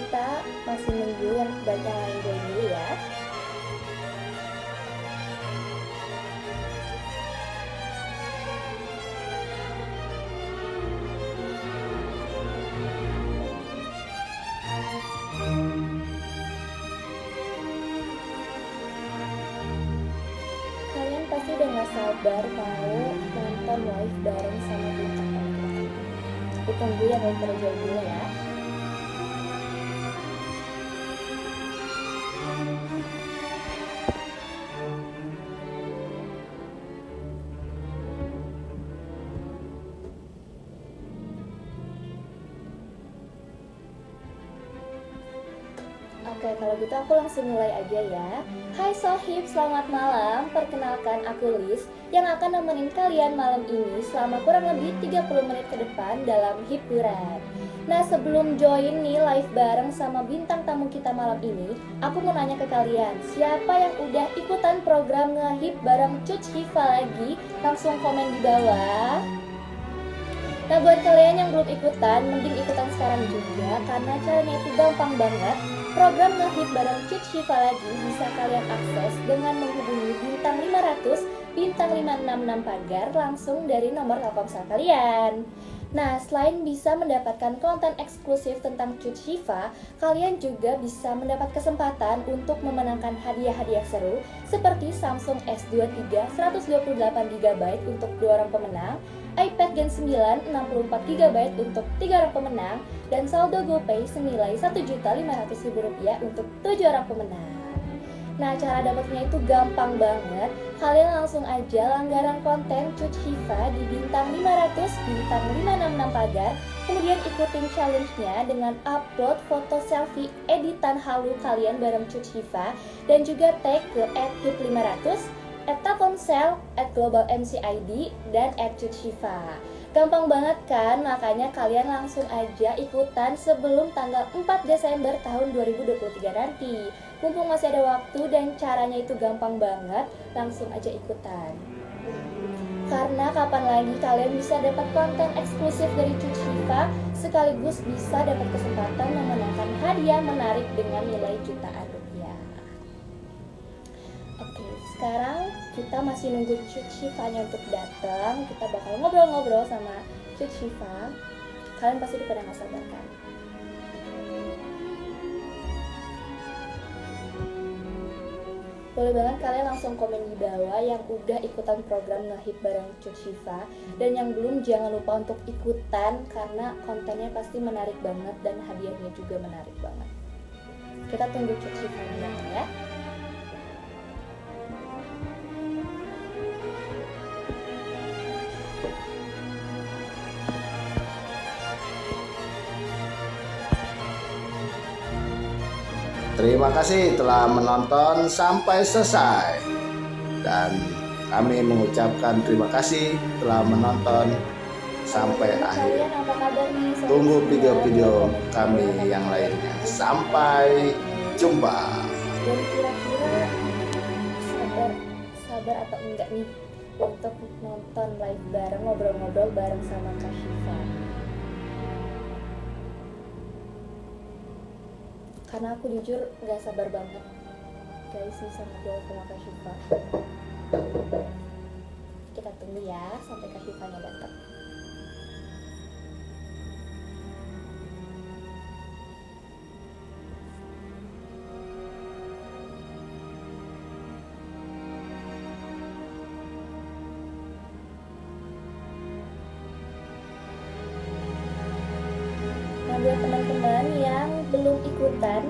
kita masih nunggu yang banyak lain dulu ya. Kalian pasti udah gak sabar mau nonton live bareng sama bintang tamu kita. Aku tunggu yang lain terjadi dulu ya. Oke, kalau gitu aku langsung mulai aja ya. Hai Sohib, selamat malam. Perkenalkan aku Liz yang akan nemenin kalian malam ini selama kurang lebih 30 menit ke depan dalam hiburan. Nah, sebelum join nih live bareng sama bintang tamu kita malam ini, aku mau nanya ke kalian, siapa yang udah ikutan program ngehip bareng Cut Hifa lagi? Langsung komen di bawah. Nah, buat kalian yang belum ikutan, mending ikutan sekarang juga karena caranya itu gampang banget. Program ngehip bareng Cut Hifa lagi bisa kalian akses dengan menghubungi bintang 500, bintang 566 pagar langsung dari nomor Telkomsel kalian. Nah, selain bisa mendapatkan konten eksklusif tentang Cut Hifa, kalian juga bisa mendapat kesempatan untuk memenangkan hadiah-hadiah seru seperti Samsung S23 128GB untuk 2 orang pemenang, iPad Gen 9 64GB untuk 3 orang pemenang, dan saldo GoPay senilai Rp1.500.000 untuk 7 orang pemenang. Nah, cara dapatnya itu gampang banget. Kalian langsung aja langgaran konten Cut Hifa di bintang 500, bintang 566 pagar, kemudian ikutin challenge-nya dengan upload foto selfie editan halu kalian bareng Cut Hifa, dan juga tag ke @hip500, @telkomsel, @globalmcid, dan @cuthifa. Gampang banget kan? Makanya kalian langsung aja ikutan sebelum tanggal 4 Desember tahun 2023 nanti. Mumpung masih ada waktu dan caranya itu gampang banget, langsung aja ikutan. Karena kapan lagi kalian bisa dapat konten eksklusif dari Cut Hifa, sekaligus bisa dapat kesempatan memenangkan hadiah menarik dengan nilai jutaan rupiah. Oke, sekarang kita masih nunggu Cut Hifa-nya untuk datang. Kita bakal ngobrol-ngobrol sama Cut Hifa. Kalian pasti pada gak sabar kan? Boleh banget kalian langsung komen di bawah yang udah ikutan program ngehip bareng Cut Hifa, dan yang belum jangan lupa untuk ikutan karena kontennya pasti menarik banget dan hadiahnya juga menarik banget. Kita tunggu Cut Hifa-nya ya. Terima kasih telah menonton sampai selesai, dan kami mengucapkan terima kasih telah menonton sampai akhir. Tunggu video-video kami yang lainnya. Sampai jumpa. Dan kira-kira sabar atau enggak nih untuk nonton live bareng, ngobrol-ngobrol bareng sama Kak Hifa? Karena aku jujur gak sabar banget guys bisa ngobrol sama Kak Hifa. Kita tunggu ya sampai Kak Hifanya datang. Nah, buat teman-teman yang belum ikutan,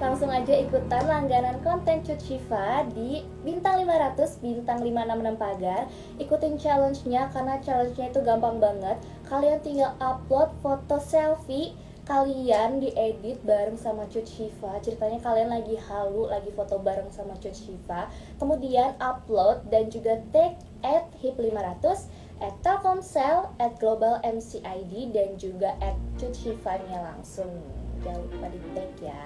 langsung aja ikutan langganan konten Cut Hifa di bintang 500, bintang 566 pagar. Ikutin challenge-nya karena challenge-nya itu gampang banget. Kalian tinggal upload foto selfie kalian diedit bareng sama Cut Hifa. Ceritanya kalian lagi halu, lagi foto bareng sama Cut Hifa. Kemudian upload dan juga tag @hip500, @telkomsel, @globalmcid, dan juga @cuthifanya langsung. Jangan lupa di tag ya.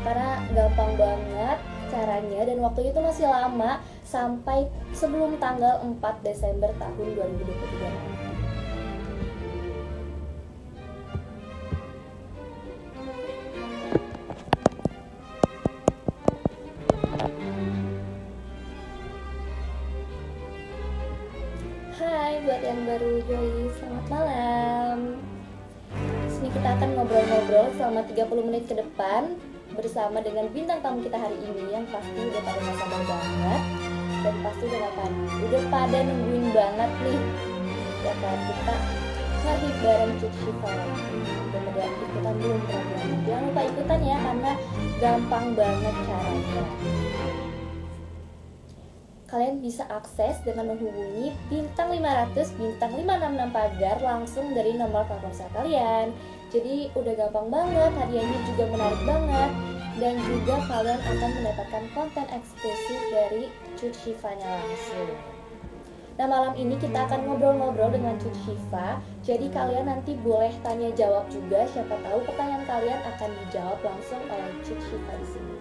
Karena gampang banget caranya dan waktunya itu masih lama sampai sebelum tanggal 4 Desember tahun 2023 nanti. yang baru join, selamat malam. Di sini kita akan ngobrol-ngobrol selama 30 menit ke depan bersama dengan bintang tamu kita hari ini yang pasti udah pada gak sabar banget dan pasti udah pada nungguin banget nih ya kan, kita ngehip bareng Cut Syifa. Udah pada ikutan belum programnya? Jangan lupa ikutan ya, karena gampang banget caranya. Kalian bisa akses dengan menghubungi bintang 500 bintang 566 pagar langsung dari nomor ponsel kalian. Jadi udah gampang banget, hadiahnya juga menarik banget, dan juga kalian akan mendapatkan konten eksklusif dari Cut Syifa-nya langsung. Nah, malam ini kita akan ngobrol-ngobrol dengan Cut Syifa. Jadi kalian nanti boleh tanya jawab juga, siapa tahu pertanyaan kalian akan dijawab langsung oleh Cut Syifa di sini.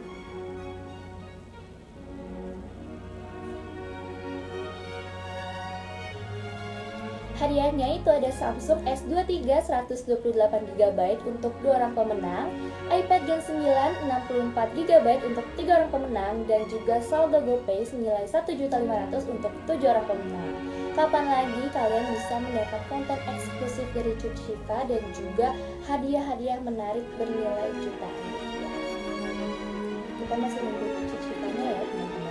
Hadiahnya itu ada Samsung S23 128GB untuk 2 orang pemenang, iPad Gen 9 64GB untuk 3 orang pemenang, dan juga saldo GoPay senilai 1.500.000 untuk 7 orang pemenang. Kapan lagi kalian bisa mendapat konten eksklusif dari Cut Syifa dan juga hadiah-hadiah menarik bernilai jutaan rupiah. Kita masih nunggu Cut Syifa-nya ya teman-teman.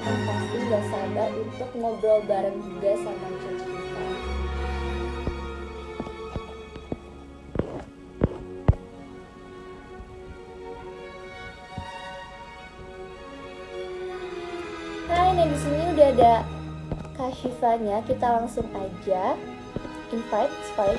Pasti gak sabar untuk ngobrol bareng juga sama Cut Syifa. Hai, nah di sini udah ada Kak Syifa-nya, kita langsung aja invite supaya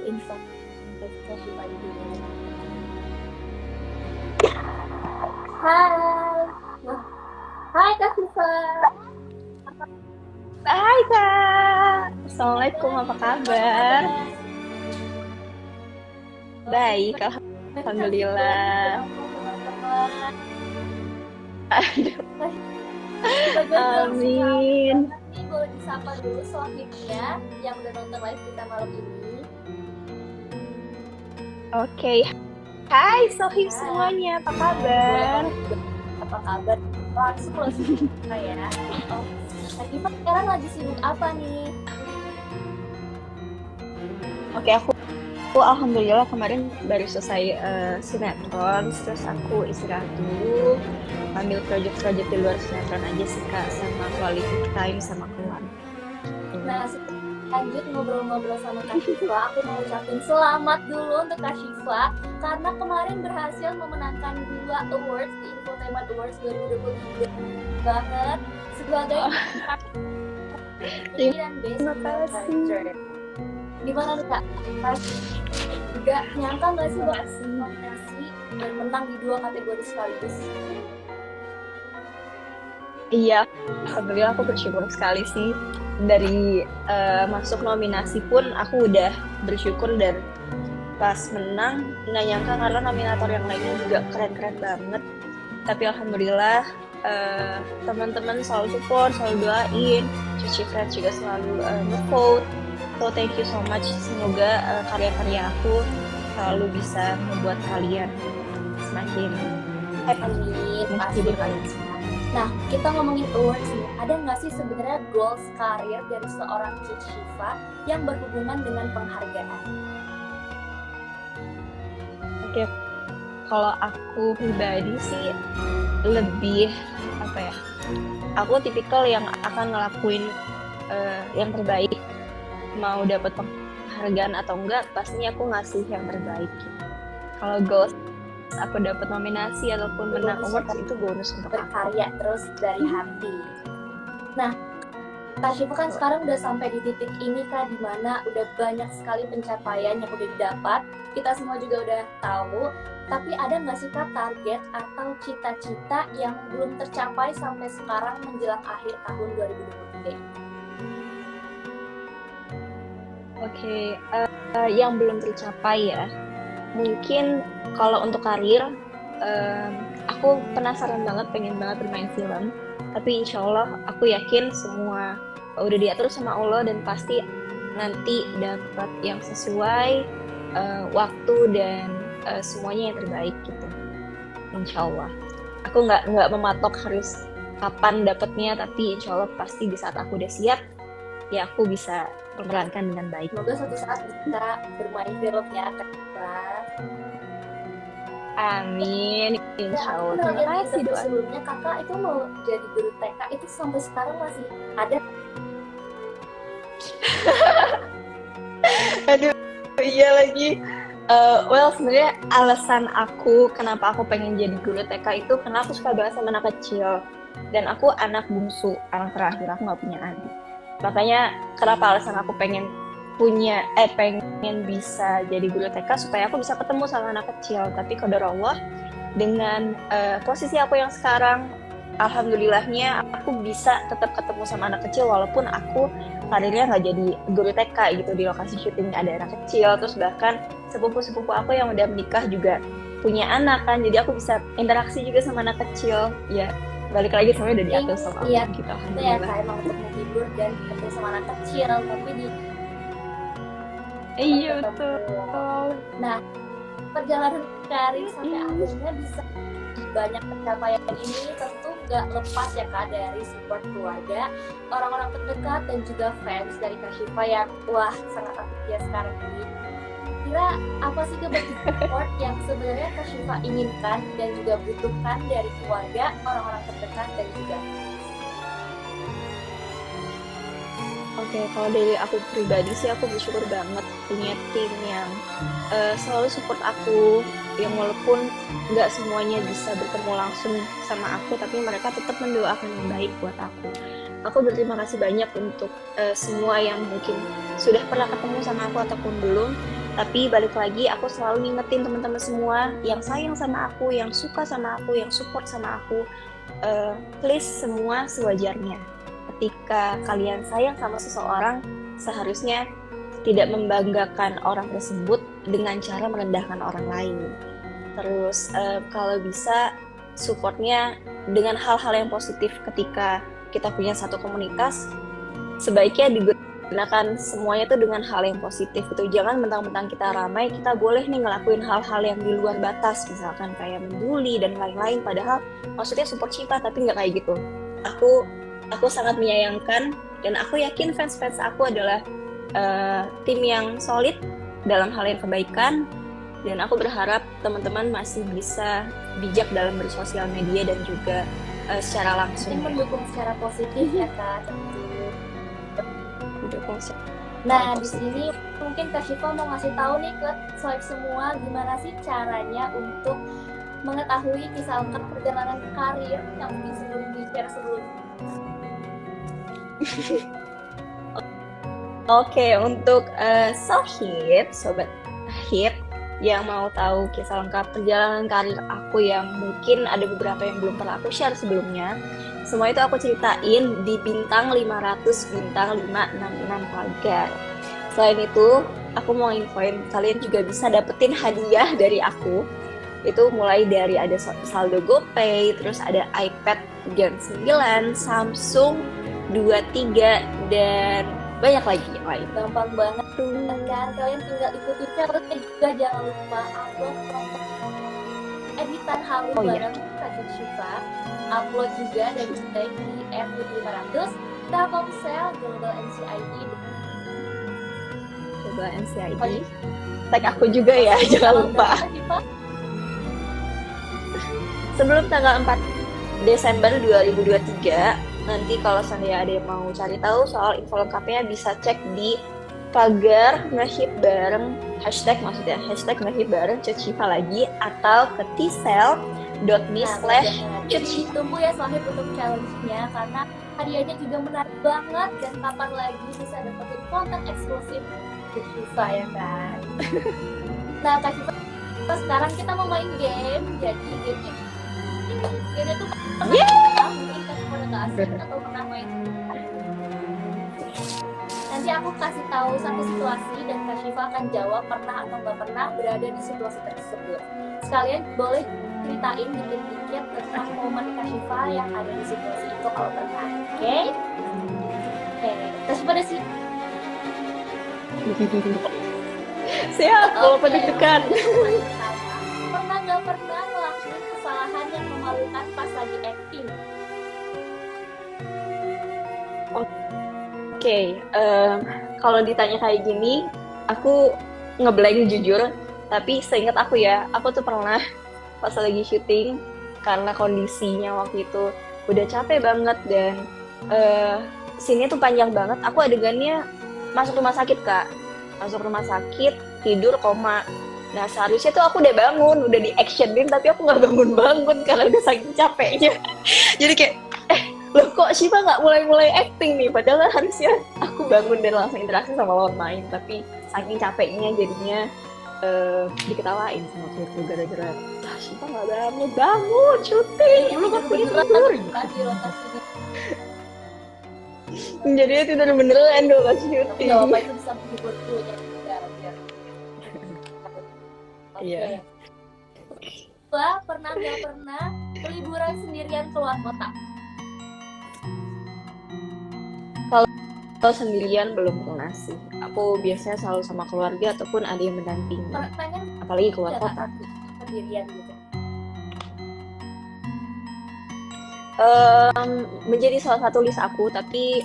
invite Kak Syifa dulu. Hai. Nah, hai Kak Syifa. Hai Kak, Assalamualaikum, apa kabar? Baik, Alhamdulillah. Aduh, amin. Nanti boleh disapa dulu sohibnya yang udah nonton live kita malam ini. Oke, hai Sohib semuanya, apa kabar? Apa kabar? Langsung ya. Oh, Kak Syifa sekarang lagi sibuk apa nih? Oke, aku alhamdulillah kemarin baru selesai sinetron, terus aku istirahat dulu, ambil project-project di luar sinetron aja sih Kak, sama quality time sama keluarga. Nah, lanjut ngobrol-ngobrol sama Kak Syifa, aku mau ucapin selamat dulu untuk Kak Syifa karena kemarin berhasil memenangkan 2 awards di Infotainment Awards 2023 banget sebagai dan Best Terima kasih. Gimana tuh Kak? Gak nyangka gak sih bakal nominasi dan menang di 2 kategori sekaligus? Iya, alhamdulillah aku bersyukur sekali sih. Dari masuk nominasi pun aku udah bersyukur, dan pas menang nggak nyangka karena nominator yang lainnya juga keren-keren banget. Tapi alhamdulillah teman-teman selalu support, selalu doain. Cuci Friends juga selalu nge-vote. So thank you so much. Semoga karya-karya aku selalu bisa membuat kalian semakin Amin, menghibur kalian. Nah, kita ngomongin awards nih. Ada nggak sih sebenarnya goals karir dari seorang Cut Syifa yang berhubungan dengan penghargaan? Oke, kalau aku pribadi sih lebih apa ya? Aku tipikal yang akan ngelakuin yang terbaik. Mau dapat penghargaan atau enggak, pastinya aku ngasih yang terbaik. Kalau goals aku dapat nominasi ataupun menang award, itu bonus untuk aku. Berkarya terus dari hati. Nah, Kak Syifa kan sekarang udah sampai di titik ini Kak, dimana udah banyak sekali pencapaian yang udah didapat. Kita semua juga udah tahu. Tapi ada nggak sih Kak target atau cita-cita yang belum tercapai sampai sekarang menjelang akhir tahun 2023 ini? Oke, yang belum tercapai ya. Mungkin kalau untuk karir, aku penasaran banget, pengen banget bermain film. Tapi insya Allah aku yakin semua udah diatur sama Allah dan pasti nanti dapat yang sesuai waktu dan semuanya yang terbaik gitu. Insya Allah. Aku nggak mematok harus kapan dapatnya, tapi insya Allah pasti di saat aku udah siap, ya aku bisa memerankan dengan baik. Semoga suatu saat bisa bermain film ya Kak. Amin, insya Allah. Nah, Terima kasih doa. Sebelumnya kakak itu mau jadi guru TK itu sampai sekarang masih ada. Aduh, iya lagi. Well, sebenarnya alasan aku kenapa aku pengen jadi guru TK itu karena aku suka banget sama anak kecil. Dan aku anak bungsu, anak terakhir, aku nggak punya adik. Makanya kenapa alasan aku pengen bisa jadi guru TK supaya aku bisa ketemu sama anak kecil. Tapi qadar Allah dengan posisi aku yang sekarang, alhamdulillahnya aku bisa tetap ketemu sama anak kecil walaupun aku karirnya nggak jadi guru TK gitu. Di lokasi syuting ada anak kecil, terus bahkan sepupu-sepupu aku yang udah menikah juga punya anak kan, jadi aku bisa interaksi juga sama anak kecil. Ya balik lagi semuanya udah diatur sama aku gitu, Itu ya alhamdulillah. Kak, emang untuk menghibur dan ketemu sama anak kecil, tapi di Iya ketemu. betul. Nah, perjalanan karir sampai akhirnya bisa banyak pencapaian ini tentu nggak lepas ya Kak dari support keluarga, orang-orang terdekat dan juga fans dari Kak Syifa yang wah sangat antusias sekarang ini. Kira apa sih kebutuhan support yang sebenarnya Kak Syifa inginkan dan juga butuhkan dari keluarga, orang-orang terdekat dan juga Oke, kalau dari aku pribadi sih aku bersyukur banget punya tim yang selalu support aku, yang walaupun nggak semuanya bisa bertemu langsung sama aku, tapi mereka tetap mendoakan yang baik buat aku. Aku berterima kasih banyak untuk semua yang mungkin sudah pernah ketemu sama aku ataupun belum. Tapi balik lagi, aku selalu ngingetin teman-teman semua yang sayang sama aku, yang suka sama aku, yang support sama aku, please semua sewajarnya. Ketika kalian sayang sama seseorang, seharusnya tidak membanggakan orang tersebut dengan cara merendahkan orang lain. Terus kalau bisa supportnya dengan hal-hal yang positif. Ketika kita punya satu komunitas, sebaiknya digunakan semuanya itu dengan hal yang positif gitu. Jangan mentang-mentang kita ramai, kita boleh nih ngelakuin hal-hal yang di luar batas, misalkan kayak membuli dan lain-lain, padahal maksudnya support Syifa, tapi nggak kayak gitu. Aku sangat menyayangkan dan aku yakin fans-fans aku adalah tim yang solid dalam hal yang kebaikan, dan aku berharap teman-teman masih bisa bijak dalam bersosial media dan juga secara langsung. mendukung secara positif ya Kak. Mendukung secara Nah, di positif. sini mungkin Kak Syifa mau ngasih tahu nih ke soal semua gimana sih caranya untuk mengetahui kisah lengkap perjalanan karir yang mungkin sebelum di-share sebelumnya. Oke, untuk sobat hip yang mau tahu kisah lengkap perjalanan karir aku yang mungkin ada beberapa yang belum pernah aku share sebelumnya, semua itu aku ceritain di bintang 500 bintang 566 pagar. Selain itu, aku mau infoin kalian juga bisa dapetin hadiah dari aku. Itu mulai dari ada saldo GoPay, terus ada iPad Gen 9, Samsung 23, dan banyak lagi yang lain. Gampang banget kan, kalian tinggal ikutin challenge juga, jangan lupa upload konten editan halus bareng Kak Syifa, upload juga dan tag di @500 Telkomsel Global NCID. Global NCID. Tag aku juga ya, jangan lupa. Sebelum tanggal 4 Desember 2023, nanti kalau seandainya ada yang mau cari tahu soal info lengkapnya bisa cek di pagar ngehip bareng hashtag ngehip bareng Cut Syifa lagi, atau ke tsel.me/. Jadi tunggu ya Sohib untuk challenge-nya, karena hadiahnya juga menarik banget dan kapan lagi bisa dapetin konten eksklusif Kak Syifa ya kan. Nah Kak Syifa, sekarang kita mau main game. Jadi game itu pernah mungkin Kak Syifa udah gak asing atau pernah main. Nanti aku kasih tahu satu situasi dan Kak Syifa akan jawab pernah atau nggak pernah berada di situasi tersebut. Sekalian boleh ceritain dikit-dikit tentang momen Kak Syifa yang ada di situasi itu kalau pernah. Oke? Oke. Kak Syifa ada sih. Siap, kalau pendekan. Pernah nggak pernah ngelakuin kesalahan yang memalukan pas lagi acting? Oke, kalau ditanya kayak gini, aku ngeblank jujur. Tapi seingat aku ya, aku tuh pernah pas lagi syuting karena kondisinya waktu itu udah capek banget dan scene-nya tuh panjang banget. Aku adegannya masuk rumah sakit Kak, masuk rumah sakit tidur koma. Nah seharusnya tuh aku udah bangun, udah di actionin tapi aku nggak bangun karena udah saking capeknya. Jadi kayak loh kok Syifa nggak mulai acting nih, padahal harusnya aku bangun dan langsung interaksi sama lawan main, tapi saking capeknya jadinya diketawain sama kru gara-gara Syifa nggak bangun syuting lu kok tidur Di rotasi jadinya tidur beneran dong pas syuting. nggak apa-apa, itu bisa menghibur dulu ya. Iya. Wah, pernah nggak pernah liburan sendirian keluar kota? Kalau sendirian belum pernah sih. Aku biasanya selalu sama keluarga ataupun ada yang mendampingi. Pengen Apalagi keluar kota. Sendirian gitu. Menjadi salah satu list aku, tapi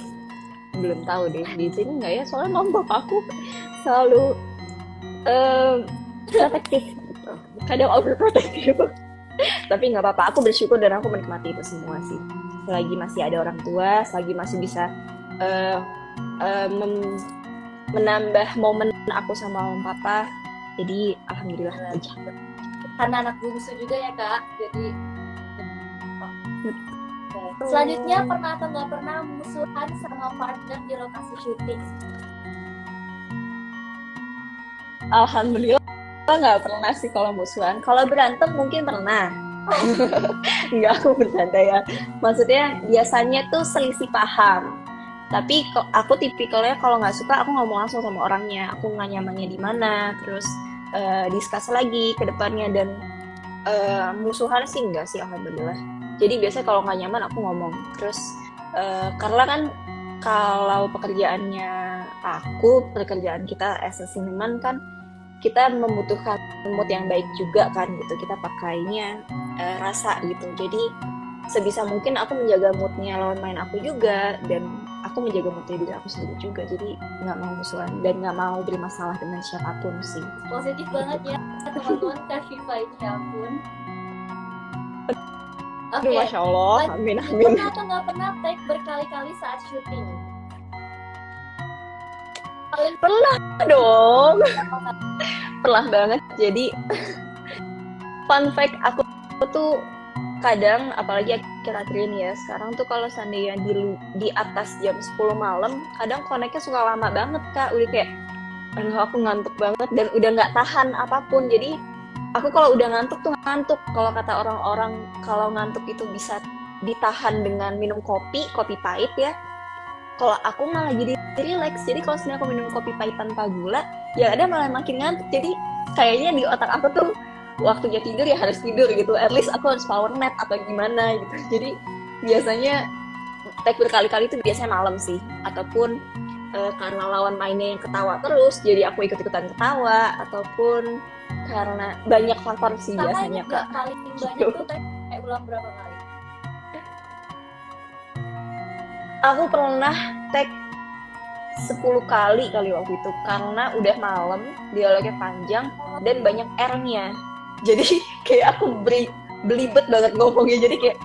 belum tahu deh di sini nggak ya. Soalnya mama aku selalu protektif, kadang overprotective. Tapi nggak apa-apa. Aku bersyukur dan aku menikmati itu semua sih. Selagi masih ada orang tua, selagi masih bisa menambah momen aku sama mama papa, jadi alhamdulillah aja. Karena anak bungsu juga ya Kak, jadi selanjutnya pernah atau nggak pernah musuhan sama partner di lokasi syuting? Alhamdulillah nggak pernah sih kalau musuhan. Kalau berantem mungkin pernah. Nggak, aku bercanda ya. Maksudnya biasanya tuh selisih paham. Tapi aku tipikalnya kalau nggak suka aku ngomong langsung sama orangnya, aku nggak nyamannya di mana, terus discuss lagi ke depannya. Dan musuhan sih enggak sih alhamdulillah. Jadi biasanya kalau nggak nyaman aku ngomong. Terus karena kan kalau pekerjaannya pekerjaan kita as a cineman kan kita membutuhkan mood yang baik juga kan gitu, kita pakainya rasa gitu. Jadi sebisa mungkin aku menjaga moodnya lawan main aku juga, dan aku menjaga moodnya diri aku sendiri juga. Jadi nggak mau musuhan dan nggak mau beri masalah dengan siapapun sih. Positif banget ya teman-teman Kak Syifa ini, ya ampun. Oke, Aduh, Masya Allah, amin amin. pernah atau nggak pernah take berkali-kali saat syuting? Pernah dong, pernah banget. Jadi fun fact, aku tuh kadang, apalagi akhir-akhir ini ya, sekarang tuh kalau seandainya di atas jam 10 malam, kadang connect-nya suka lama banget Kak. Udah kayak, aduh aku ngantuk banget dan udah nggak tahan apapun. Jadi aku kalau udah ngantuk tuh ngantuk. Kalau kata orang-orang, kalau ngantuk itu bisa ditahan dengan minum kopi pahit ya. Kalau aku malah jadi relax. Jadi kalau sebenarnya aku minum kopi pahit tanpa gula, ya ada malah makin ngantuk. Jadi kayaknya di otak aku tuh waktunya tidur ya harus tidur gitu. At least aku harus power nap atau gimana gitu. Jadi biasanya take berkali-kali itu biasanya malam sih. Ataupun karena lawan mainnya yang ketawa terus, jadi aku ikut-ikutan ketawa. Ataupun karena banyak faktor sih biasanya Kak. Paling banyak tuh kayak ulang berapa kali? Aku pernah take 10 kali waktu itu, karena udah malam, dialognya panjang dan banyak R-nya. Jadi kayak aku belibet banget ngomongnya, jadi kayak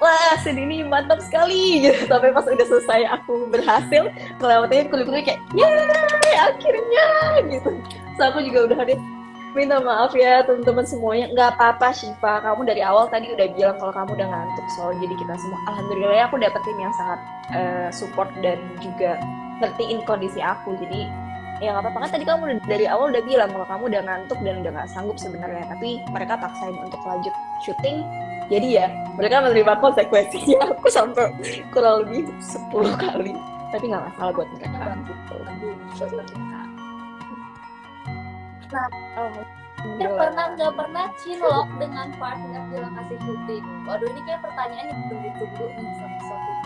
wah scene ini mantap sekali gitu. Sampai pas udah selesai aku berhasil ngelewatinnya, kulit-kulitnya kayak yeay akhirnya gitu. So aku juga udah Minta maaf ya teman-teman semuanya. Nggak apa-apa Syifa, kamu dari awal tadi udah bilang kalau kamu udah ngantuk. So jadi kita semua, alhamdulillah ya, aku dapet tim yang sangat support dan juga ngertiin kondisi aku. Jadi ya nggak apa-apa, kan tadi kamu dari awal udah bilang kalau kamu udah ngantuk dan udah nggak sanggup sebenarnya, tapi mereka paksain untuk lanjut syuting. Jadi ya mereka menerima konsekuensinya. Aku sampai kurang lebih 10 kali, tapi nggak masalah buat mereka gitu. Nah, nggak pernah cinlok dengan partner di lokasi syuting. Waduh, ini kayak pertanyaan yang tunggu-tunggu nih sama Sophie.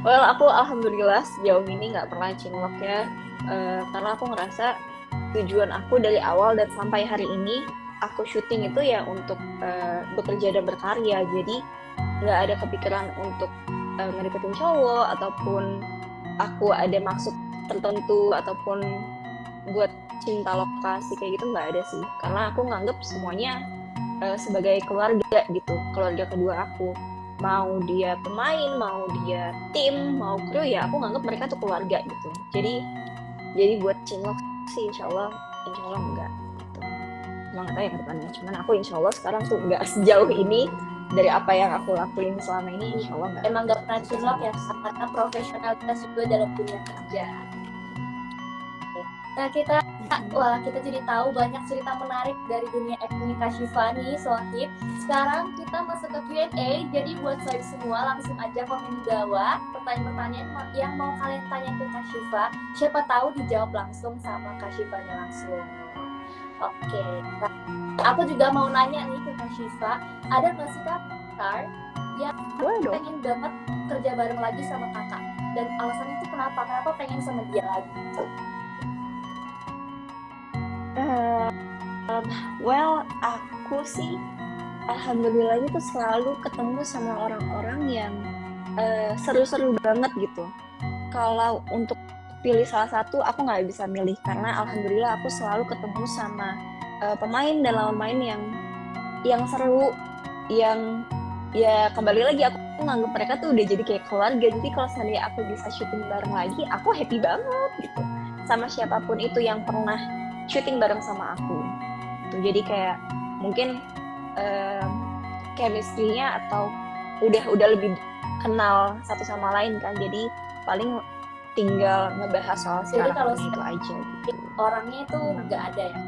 Well, aku alhamdulillah sejauh ini nggak pernah cinlok ya, karena aku ngerasa tujuan aku dari awal dan sampai hari ini aku syuting itu ya untuk bekerja dan berkarya. Jadi nggak ada kepikiran untuk ngedeketin cowok ataupun aku ada maksud tertentu ataupun buat cinta lokasi kayak gitu, nggak ada sih, karena aku nganggep semuanya sebagai keluarga gitu, keluarga kedua aku. Mau dia pemain, mau dia tim, mau kru, ya aku nganggep mereka tuh keluarga gitu. Jadi buat cinlok sih insya Allah enggak gitu. Emang nggak tahu yang kedepannya, cuman aku insya Allah sekarang tuh nggak sejauh ini dari apa yang aku lakuin selama ini, insya Allah nggak. Emang nggak pernah cinlok ya, karena profesionalitas juga dalam dunia kerja. Nah kita jadi tahu banyak cerita menarik dari dunia acting Kak Syifa nih Sohib. Sekarang kita masuk ke Q&A. Jadi buat Sohib semua langsung aja komen di bawah pertanyaan-pertanyaan yang mau kalian tanya ke Kak Syifa. Siapa tahu dijawab langsung sama Kak Syifanya langsung. Oke, nah, aku juga mau nanya nih ke Kak Syifa, ada nggak sih Kak yang pengen banget kerja bareng lagi sama kakak? Dan alasannya itu kenapa pengen sama dia lagi? Well, aku sih alhamdulillahnya tuh selalu ketemu sama orang-orang yang seru-seru banget gitu. Kalau untuk pilih salah satu, aku nggak bisa milih karena alhamdulillah aku selalu ketemu sama pemain dan lawan main yang seru, yang ya kembali lagi aku nganggep mereka tuh udah jadi kayak keluarga. Jadi kalau seandainya aku bisa syuting bareng lagi, aku happy banget gitu sama siapapun itu yang pernah syuting bareng sama aku. Tuh, jadi kayak mungkin chemistry-nya atau udah lebih kenal satu sama lain kan. Jadi paling tinggal ngebahas soal jadi kalau itu aja gitu. Orangnya itu nggak ada ya?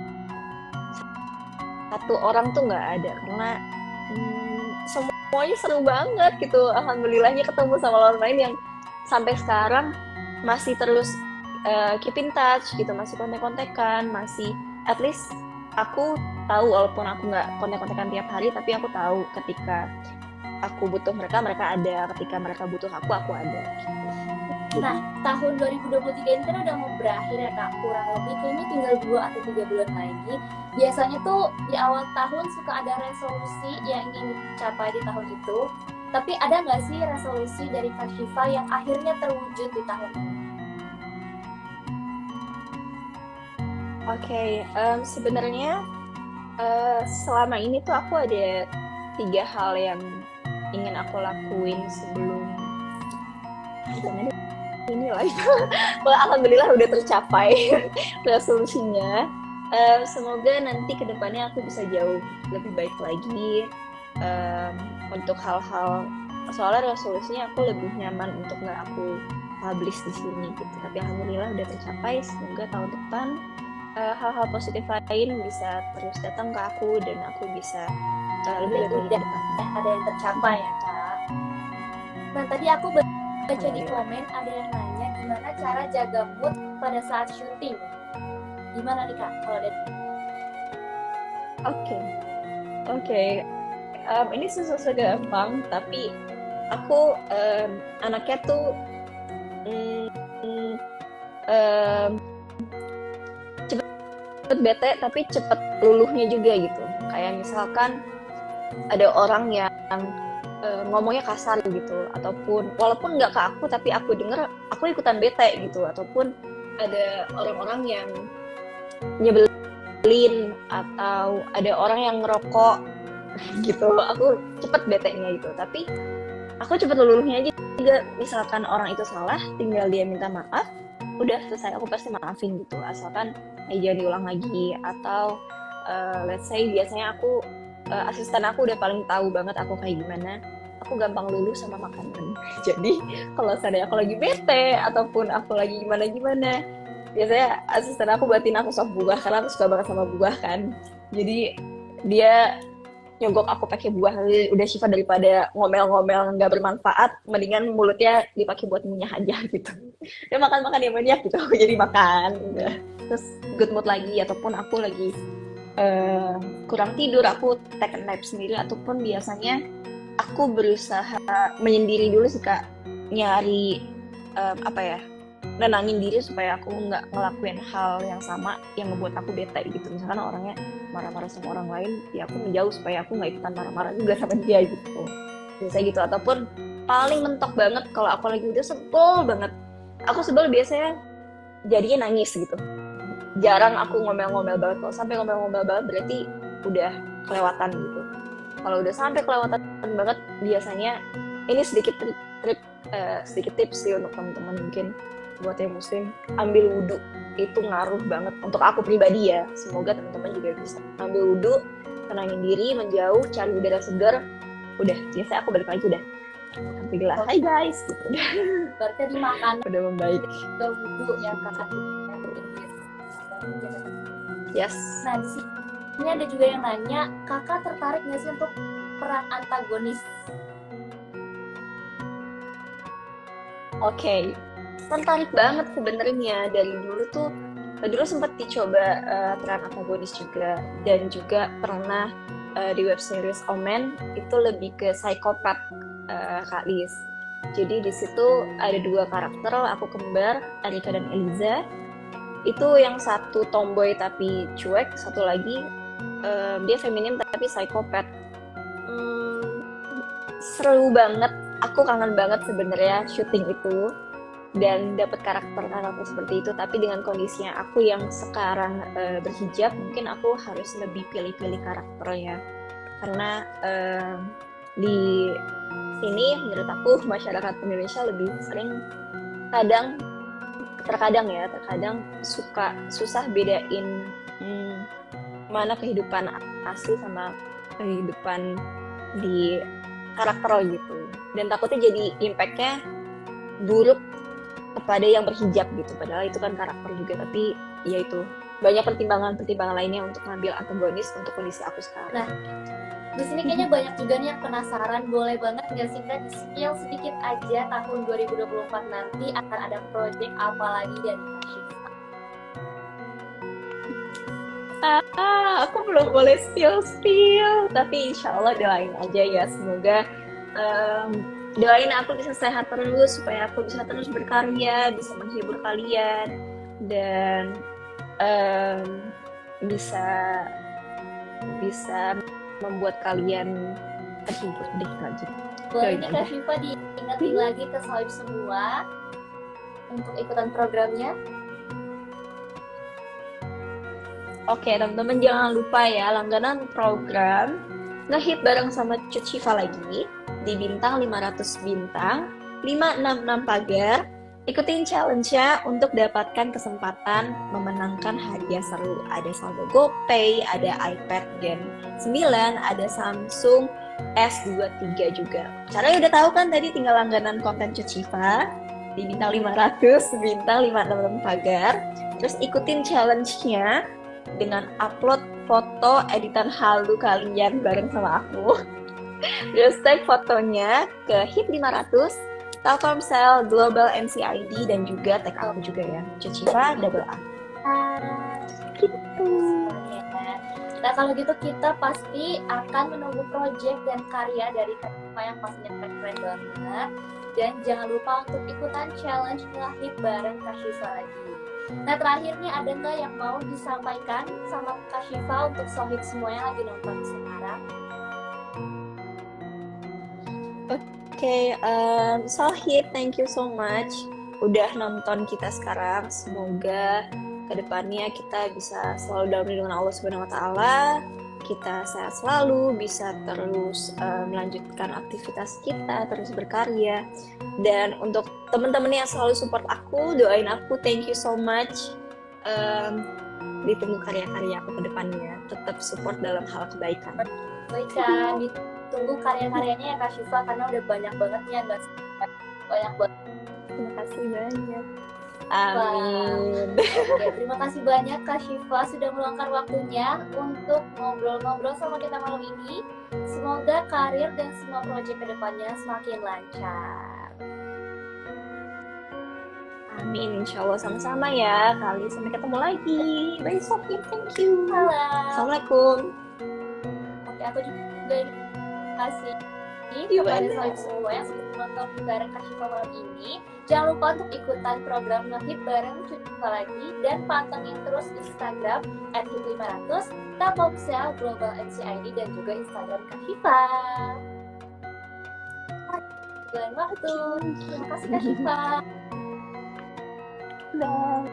Satu orang tuh nggak ada karena semuanya seru banget gitu. Alhamdulillahnya ketemu sama lawan main yang sampai sekarang masih terus keep in touch gitu, masih kontek-kontekan, masih at least aku tahu walaupun aku nggak kontek-kontekan tiap hari, tapi aku tahu ketika aku butuh mereka ada, ketika mereka butuh aku ada gitu. Nah, tahun 2023 ini kan udah mau berakhir ya Kak, kurang lebih kayaknya tinggal 2 atau 3 bulan lagi. Biasanya tuh di awal tahun suka ada resolusi yang ingin dicapai di tahun itu, tapi ada nggak sih resolusi dari Kak Syifa yang akhirnya terwujud di tahun ini? Oke, sebenarnya selama ini tuh aku ada 3 hal yang ingin aku lakuin sebelum ini lah. Alhamdulillah udah tercapai resolusinya. Semoga nanti kedepannya aku bisa jauh lebih baik lagi untuk hal-hal, soalnya resolusinya aku lebih nyaman untuk nggak aku publish di sini gitu. Tapi alhamdulillah udah tercapai. Semoga tahun depan hal-hal positif lain bisa terus datang ke aku dan aku bisa lebih baik lagi ke depan. Ada yang tercapai ya Kak. Nah tadi aku baca di komen ada yang nanya gimana cara jaga mood pada saat syuting. Gimana nih Kak kalau ada? Oke. Ini susah gampang, tapi aku anaknya tuh cepet bete tapi cepet luluhnya juga gitu. Kayak misalkan ada orang yang ngomongnya kasar gitu, ataupun walaupun nggak ke aku tapi aku denger aku ikutan bete gitu, ataupun ada orang-orang yang nyebelin atau ada orang yang ngerokok gitu, aku cepet bete-nya gitu. Tapi aku cepet luluhnya aja juga. Misalkan orang itu salah, tinggal dia minta maaf, udah selesai, aku pasti maafin gitu, asalkan jangan diulang lagi. Atau let's say biasanya aku asisten aku udah paling tahu banget aku kayak gimana, aku gampang luluh sama makanan. Jadi kalau seandainya aku lagi bete ataupun aku lagi gimana biasanya asisten aku buatin aku sop buah, karena aku suka banget sama buah kan. Jadi dia nyogok aku pakai buah. Udah Syifa daripada ngomel-ngomel nggak bermanfaat, mendingan mulutnya dipakai buat ngunyah aja gitu. Dia makan yang banyak gitu, aku jadi makan udah. Terus good mood lagi, ataupun aku lagi kurang tidur, aku take a nap sendiri, ataupun biasanya aku berusaha menyendiri dulu sih Kak, nyari nenangin diri supaya aku nggak ngelakuin hal yang sama yang ngebuat aku bete gitu. Misalkan orangnya marah-marah sama orang lain, ya aku menjauh supaya aku nggak ikutan marah-marah juga sama dia gitu. Biasanya gitu. Ataupun paling mentok banget kalau aku lagi udah sebel banget, aku sebel biasanya jadinya nangis gitu. Jarang aku ngomel-ngomel banget. Kalau sampai ngomel-ngomel banget berarti udah kelewatan gitu. Kalau udah sampai kelewatan banget, biasanya ini sedikit tips sih untuk teman-teman mungkin buat yang muslim, ambil wudhu. Itu ngaruh banget untuk aku pribadi ya, semoga teman-teman juga bisa ambil wudhu, tenangin diri, menjauh, cari udara segar, udah. Biasanya aku balik lagi udah alhamdulillah, hai guys gitu. Berarti dimakan udah membaik. ke wudhu ya Kak. Yes. Nah di sini ada juga yang nanya, kakak tertarik nggak sih untuk peran antagonis? Oke. Tertarik banget sebenarnya. Dari dulu sempat dicoba peran antagonis juga, dan juga pernah di web series Omen itu lebih ke psikopat Kak Lis. Jadi di situ ada 2 karakter, aku kembar, Arika dan Eliza. Itu yang satu tomboy tapi cuek, satu lagi dia feminim tapi psikopat. Seru banget, aku kangen banget sebenarnya syuting itu dan dapat karakter seperti itu. Tapi dengan kondisinya aku yang sekarang berhijab, mungkin aku harus lebih pilih-pilih karakternya, karena di sini menurut aku masyarakat Indonesia lebih sering terkadang susah bedain mana kehidupan asli sama kehidupan di karakter gitu, dan takutnya jadi impactnya buruk kepada yang berhijab gitu, padahal itu kan karakter juga. Tapi ya itu banyak pertimbangan lainnya untuk ngambil antagonis untuk kondisi aku sekarang. Nah, di sini kayaknya banyak juga nih yang penasaran, boleh banget nggak sih Kak di-spill sedikit aja tahun 2024 nanti akan ada project apa lagi dari Kak Syifa? Aku belum boleh spill, tapi insya Allah doain aja ya, semoga doain aku bisa sehat terus, supaya aku bisa terus berkarya, bisa menghibur kalian, dan bisa membuat kalian terhibur deh lanjut. Boleh nih Kak Syifa diingetin lagi ke Sohib semua untuk ikutan programnya. Oke, teman-teman jangan lupa ya, langganan program ngehit bareng sama Cut Syifa lagi di bintang 500 bintang 566 pagar. Ikutin challenge-nya untuk dapatkan kesempatan memenangkan hadiah seru. Ada saldo GoPay, ada iPad Gen 9, ada Samsung S23 juga. Caranya udah tahu kan tadi, tinggal langganan konten Cut Syifa di bintang 500 bintang 566 pagar. Terus ikutin challenge-nya dengan upload foto editan halu kalian bareng sama aku. Terus tag fotonya ke HIP 500, Telkomsel, Global NCID, dan juga tag aku juga ya, Cut Syifa double A. Gitu. Nah kalau gitu kita pasti akan menunggu project dan karya dari Kak Syifa yang pastinya keren banget. Dan jangan lupa untuk ikutan challenge ngehit bareng Kak Syifa lagi. Nah terakhir nih, ada nggak yang mau disampaikan sama Kak Syifa untuk sohib semuanya lagi nonton sekarang? Oke, sohib, thank you so much udah nonton kita sekarang. Semoga kedepannya kita bisa selalu dalam lindungan Allah Subhanahu Wa Taala, kita sehat selalu, bisa terus melanjutkan aktivitas kita, terus berkarya. Dan untuk teman-teman yang selalu support aku, doain aku, thank you so much. Ditunggu karya-karya aku ke depannya. Tetap support dalam hal kebaikan. Baikkan, ditunggu karya-karyanya ya Kak Syifa, karena udah banyak banget nih yang banyak banget. Terima kasih banyak. Amin. Oke, terima kasih banyak Kak Syifa sudah meluangkan waktunya untuk ngobrol-ngobrol sama kita malam ini. Semoga karir dan semua proyek kedepannya semakin lancar. Amin, insya Allah sama-sama ya. Kali sampai ketemu lagi. Bye Sophie, thank you. Salam. Assalamualaikum. Oke, aku juga kasih kepada kalian semua yang sudah menonton bareng Kak Syifa malam ini. Jangan lupa untuk ikutan program Ngehip bareng Syifa lagi dan pantengin terus Instagram @hip500, Telkomsel Global NCID dan juga Instagram Kak Syifa. Dan waktu, terima kasih Kak Syifa. Bye.